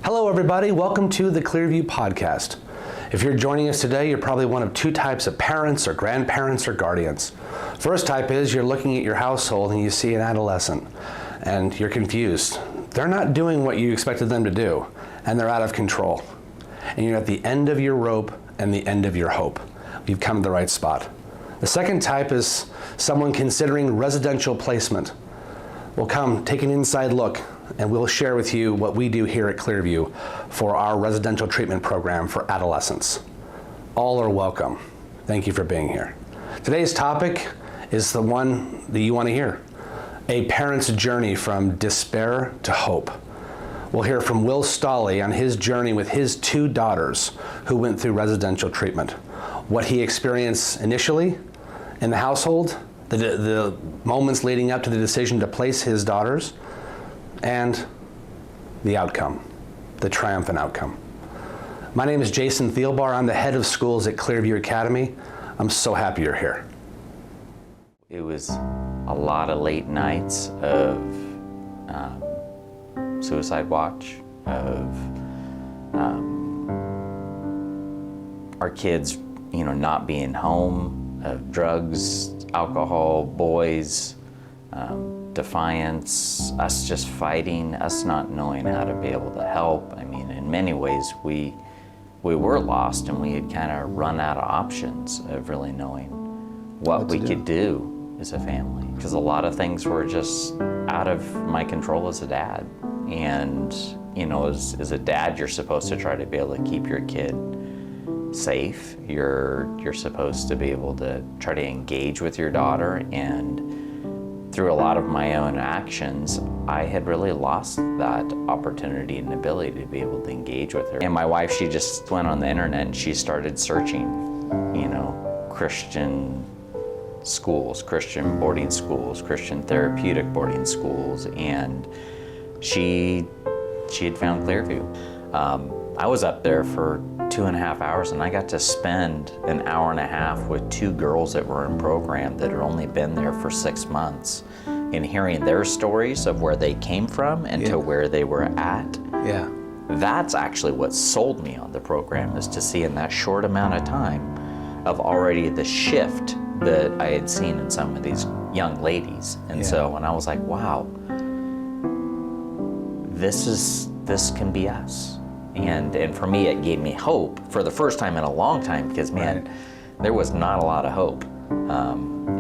Hello everybody, welcome to the Clearview podcast. If you're joining us today, you're probably one of two types of parents or grandparents or guardians. First type is you're looking at your household and you see an adolescent and you're confused. They're not doing what you expected them to do and they're out of control. And you're at the end of your rope and the end of your hope. You've come to the right spot. The second type is someone considering residential placement. We'll come take an inside look and we'll share with you what we do here at Clearview for our residential treatment program for adolescents. All are welcome. Thank you for being here. Today's topic is the one that you want to hear. A parent's journey from despair to hope. We'll hear from Will Stolley on his journey with his two daughters who went through residential treatment. What he experienced initially in the household, the moments leading up to the decision to place his daughters, and the outcome, the triumphant outcome. My name is Jason Thielbar. I'm the head of schools at Clearview Academy. I'm so happy you're here. It was a lot of late nights of suicide watch, of our kids, not being home, of drugs, alcohol, boys, defiance, us just fighting, us not knowing how to be able to help. I mean, in many ways, we were lost and we had kind of run out of options of really knowing what we could do as a family. Because a lot of things were just out of my control as a dad. And, as a dad, you're supposed to try to be able to keep your kid safe. You're supposed to be able to try to engage with your daughter, and through a lot of my own actions, I had really lost that opportunity and ability to be able to engage with her. And my wife, she just went on the internet and she started searching, Christian schools, Christian boarding schools, Christian therapeutic boarding schools, and she had found Clearview. I was up there for 2.5 hours and I got to spend an hour and a half with two girls that were in program that had only been there for 6 months, and hearing their stories of where they came from and to where they were at. Yeah. That's actually what sold me on the program, is to see in that short amount of time of already the shift that I had seen in some of these young ladies. And so when I was like, wow, this can be us. And for me, it gave me hope for the first time in a long time, because there was not a lot of hope.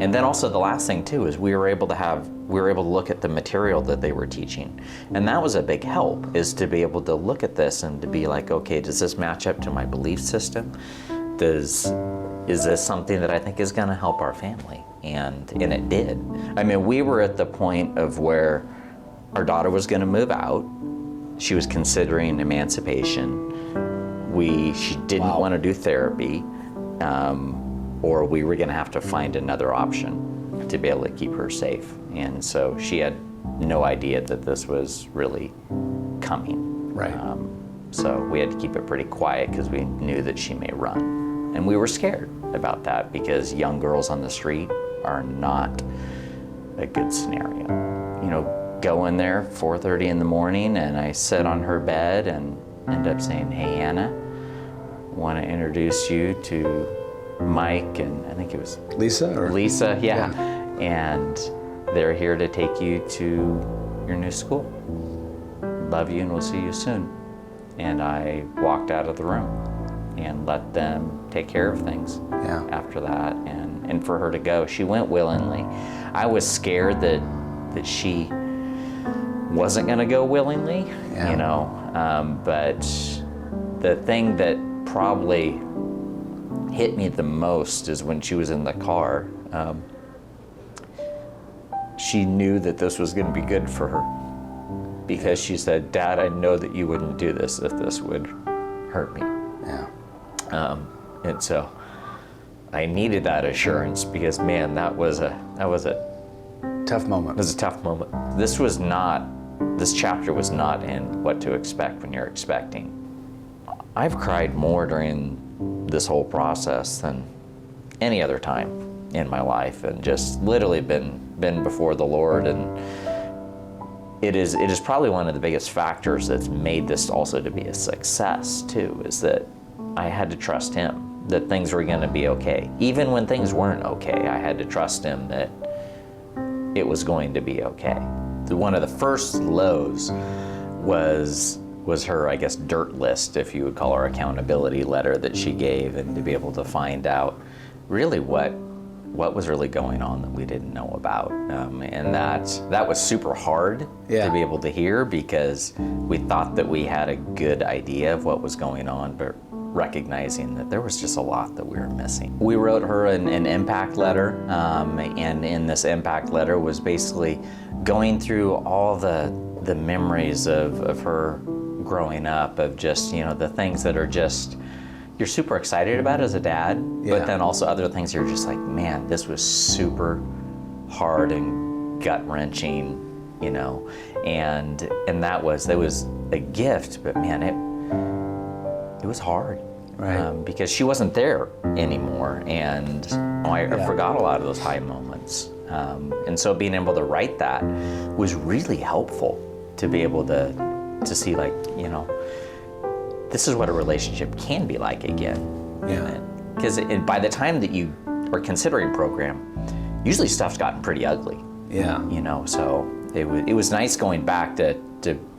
And then also the last thing too is we were able to look at the material that they were teaching. And that was a big help, is to be able to look at this and to be like, okay, does this match up to my belief system? Is this something that I think is gonna help our family? And it did. I mean, we were at the point of where our daughter was gonna move out. She was considering emancipation. She didn't want to do therapy, or we were going to have to find another option to be able to keep her safe. And so she had no idea that this was really coming. Right. So we had to keep it pretty quiet because we knew that she may run. And we were scared about that, because young girls on the street are not a good scenario. Go in there 4:30 in the morning and I sit on her bed and end up saying, hey Anna, want to introduce you to Mike, and I think it was Lisa, yeah. And they're here to take you to your new school. Love you and we'll see you soon. And I walked out of the room and let them take care of things after that. And for her to go, she went willingly. I was scared that she wasn't going to go willingly, but the thing that probably hit me the most is when she was in the car. She knew that this was going to be good for her, because she said, Dad, I know that you wouldn't do this if this would hurt me. Yeah. And so I needed that assurance, because man, that was a tough moment. It was a tough moment. This chapter was not in what to expect when you're expecting. I've cried more during this whole process than any other time in my life, and just literally been before the Lord and it is probably one of the biggest factors that's made this also to be a success too, is that I had to trust him that things were going to be okay. Even when things weren't okay, I had to trust him that it was going to be okay. One of the first lows was her, I guess, dirt list, if you would call her, accountability letter that she gave, and to be able to find out really what was really going on that we didn't know about. And that was super hard to be able to hear, because we thought that we had a good idea of what was going on, but recognizing that there was just a lot that we were missing. We wrote her an impact letter, and in this impact letter was basically going through all the memories of her growing up, of just, the things that are just, you're super excited about as a dad, but then also other things you're just like, man, this was super hard and gut-wrenching, and that was a gift, but man, it was hard, right? Because she wasn't there anymore, and I forgot a lot of those high moments, and so being able to write that was really helpful, to be able to see, like, this is what a relationship can be like again. Because by the time that you are considering program, usually stuff's gotten pretty ugly. So it was nice going back to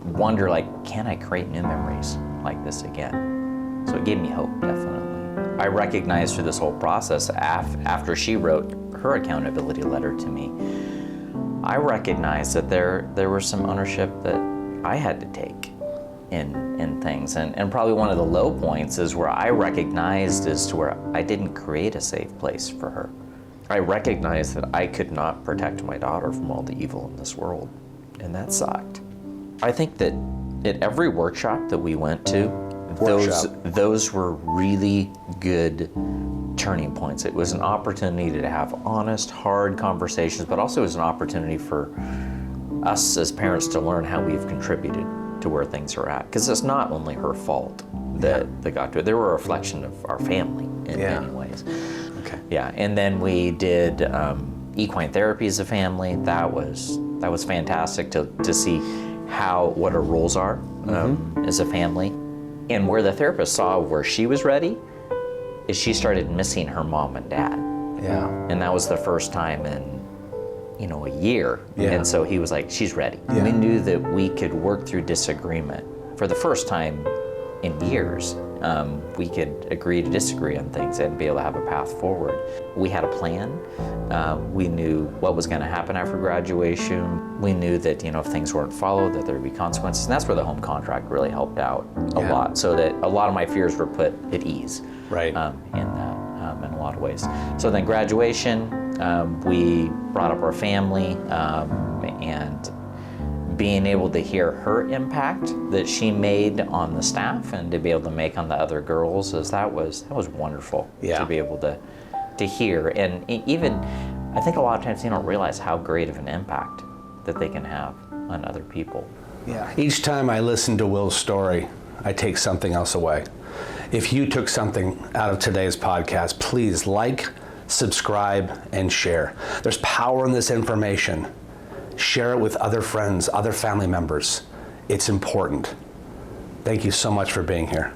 wonder, like, can I create new memories like this again? So it gave me hope, definitely. I recognized through this whole process, after she wrote her accountability letter to me, I recognized that there was some ownership that I had to take in things. And probably one of the low points is where I recognized as to where I didn't create a safe place for her. I recognized that I could not protect my daughter from all the evil in this world, and that sucked. I think that at every workshop that we went to, those were really good turning points. It was an opportunity to have honest, hard conversations, but also it was an opportunity for us as parents to learn how we've contributed to where things are at. Because it's not only her fault that they got to it. They were a reflection of our family in many ways. Okay. Yeah, and then we did equine therapy as a family. That was fantastic to see what our roles are as a family. And where the therapist saw where she was ready is she started missing her mom and dad. And that was the first time in a year. And so he was like, she's ready. We knew that we could work through disagreement. For the first time in years, we could agree to disagree on things and be able to have a path forward. We had a plan. We knew what was going to happen after graduation. We knew that, if things weren't followed, that there would be consequences. And that's where the home contract really helped out a lot, so that a lot of my fears were put at ease in a lot of ways. So then graduation, we brought up our family, and being able to hear her impact that she made on the staff and to be able to make on the other girls, that was wonderful to be able to hear. And even, I think a lot of times you don't realize how great of an impact that they can have on other people. Each time I listen to Will's story, I take something else away. If you took something out of today's podcast, please like, subscribe, and share. There's power in this information. Share it with other friends, other family members. It's important. Thank you so much for being here.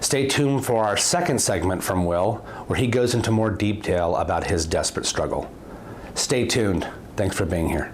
Stay tuned for our second segment from Will, where he goes into more detail about his desperate struggle. Stay tuned. Thanks for being here.